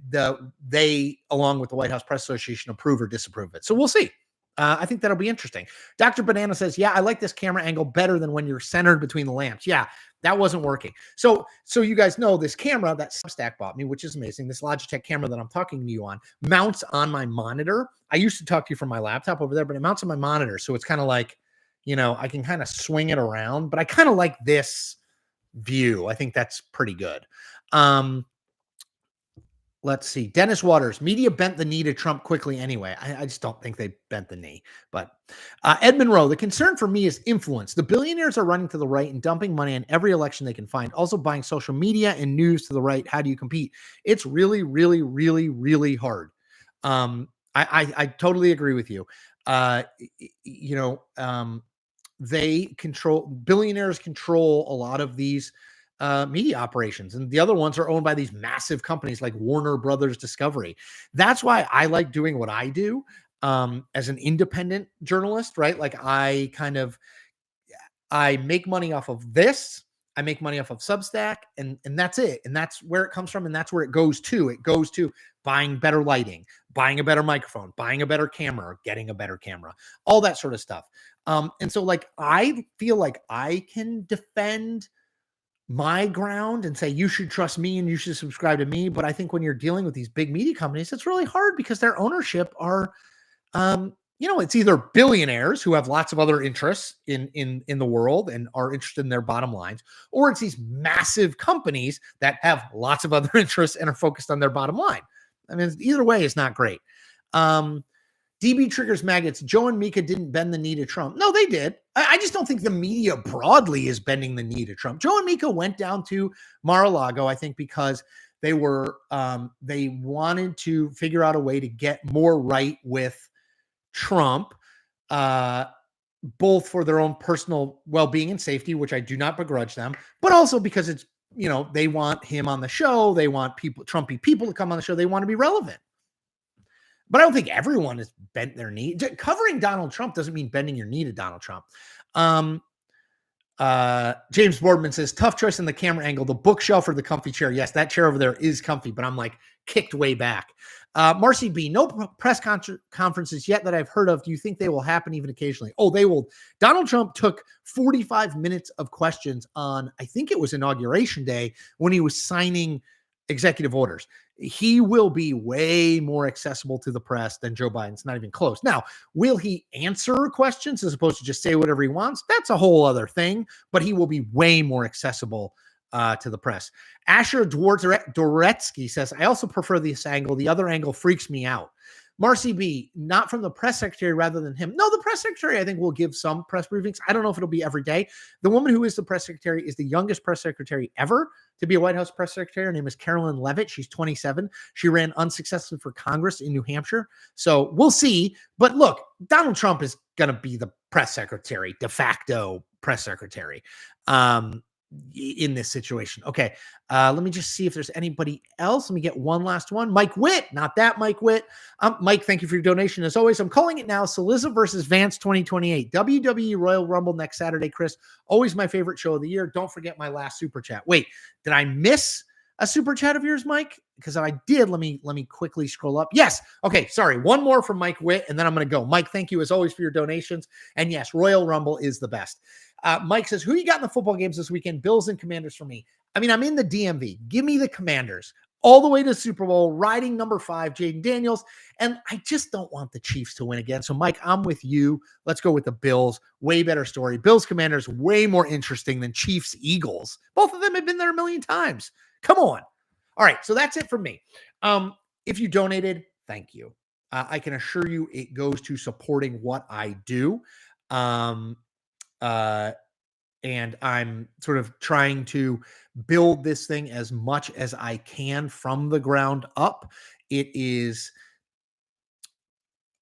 they, along with the White House Press Association, approve or disapprove it. So we'll see. I think that'll be interesting. Dr. Banana says, yeah, I like this camera angle better than when you're centered between the lamps. Yeah, that wasn't working. So you guys know this camera that Substack bought me, which is amazing. This Logitech camera that I'm talking to you on mounts on my monitor. I used to talk to you from my laptop over there, but it mounts on my monitor. So it's kind of like, I can kind of swing it around, but I kind of like this view. I think that's pretty good. Let's see. Dennis Waters, media bent the knee to Trump quickly anyway. I just don't think they bent the knee. But Ed Monroe, the concern for me is influence. The billionaires are running to the right and dumping money on every election they can find. Also buying social media and news to the right. How do you compete? It's really, really, really, really hard. I totally agree with you. You know, billionaires control a lot of these media operations, and the other ones are owned by these massive companies like Warner Brothers Discovery. That's why I like doing what I do as an independent journalist, right? Like I make money off of this. I make money off of Substack, and that's it. And that's where it comes from, and that's where it goes to. It goes to buying better lighting, buying a better microphone, buying a better camera, or getting a better camera, all that sort of stuff. And so, like, I feel like I can defend my ground and say you should trust me and you should subscribe to me. But I think when you're dealing with these big media companies, it's really hard because their ownership are it's either billionaires who have lots of other interests in the world and are interested in their bottom lines, or it's these massive companies that have lots of other interests and are focused on their bottom line. I mean, either way is not great. DB triggers maggots. Joe and Mika didn't bend the knee to Trump. No, they did. I just don't think the media broadly is bending the knee to Trump. Joe and Mika went down to Mar-a-Lago, I think, because they wanted to figure out a way to get more right with Trump, both for their own personal well-being and safety, which I do not begrudge them, but also because it's, they want him on the show. They want Trumpy people to come on the show. They want to be relevant. But I don't think everyone has bent their knee. Covering Donald Trump doesn't mean bending your knee to Donald Trump. James Boardman says, tough choice in the camera angle, the bookshelf or the comfy chair. Yes, that chair over there is comfy, but I'm like kicked way back. Marcy B, no press conferences yet that I've heard of. Do you think they will happen even occasionally? Oh, they will. Donald Trump took 45 minutes of questions on, I think it was Inauguration Day, when he was signing executive orders. He will be way more accessible to the press than Joe Biden. It's not even close. Now, will he answer questions as opposed to just say whatever he wants? That's a whole other thing, but he will be way more accessible to the press. Asher Dworetsky says, I also prefer this angle. The other angle freaks me out. Marcy B, not from the press secretary rather than him. No, the press secretary, I think, will give some press briefings. I don't know if it'll be every day. The woman who is the press secretary is the youngest press secretary ever to be a White House press secretary. Her name is Carolyn Levitt. She's 27. She ran unsuccessfully for Congress in New Hampshire. So we'll see. But look, Donald Trump is going to be the press secretary, de facto press secretary. In this situation. Okay. Let me just see if there's anybody else. Let me get one last one. Mike Witt, not that Mike Witt. Mike, thank you for your donation. As always, I'm calling it now. Cillizza versus Vance 2028. WWE Royal Rumble next Saturday, Chris. Always my favorite show of the year. Don't forget my last super chat. Wait, did I miss a super chat of yours, Mike? Because if I did, let me quickly scroll up. Yes. Okay. Sorry. One more from Mike Witt, and then I'm going to go. Mike, thank you as always for your donations. And yes, Royal Rumble is the best. Mike says, who you got in the football games this weekend? Bills and Commanders for me. I mean, I'm in the DMV. Give me the Commanders all the way to Super Bowl, riding number 5, Jaden Daniels. And I just don't want the Chiefs to win again. So, Mike, I'm with you. Let's go with the Bills. Way better story. Bills Commanders, way more interesting than Chiefs Eagles. Both of them have been there a million times. Come on. All right. So that's it for me. If you donated, thank you. I can assure you it goes to supporting what I do. And I'm sort of trying to build this thing as much as I can from the ground up. It is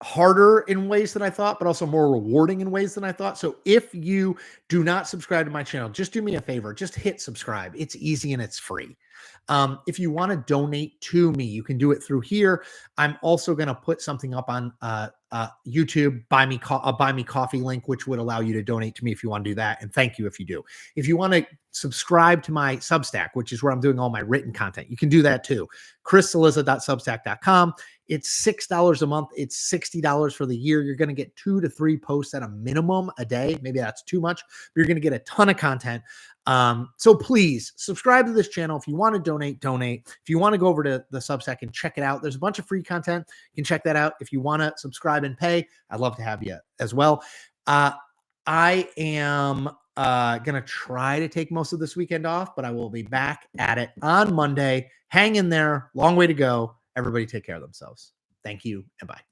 harder in ways than I thought, but also more rewarding in ways than I thought. So if you do not subscribe to my channel, just do me a favor, just hit subscribe. It's easy and it's free. If you want to donate to me, you can do it through here. I'm also going to put something up on YouTube, buy me coffee link, which would allow you to donate to me if you want to do that. And thank you if you do. If you want to subscribe to my Substack, which is where I'm doing all my written content, you can do that too. chriscillizza.substack.com. It's $6 a month. It's $60 for the year. You're going to get 2 to 3 posts at a minimum a day. Maybe that's too much, but you're going to get a ton of content. So please subscribe to this channel. If you want to donate. If you want to go over to the Substack and check it out, there's a bunch of free content. You can check that out. If you want to subscribe and pay, I'd love to have you as well. I am going to try to take most of this weekend off, but I will be back at it on Monday. Hang in there. Long way to go. Everybody take care of themselves. Thank you and bye.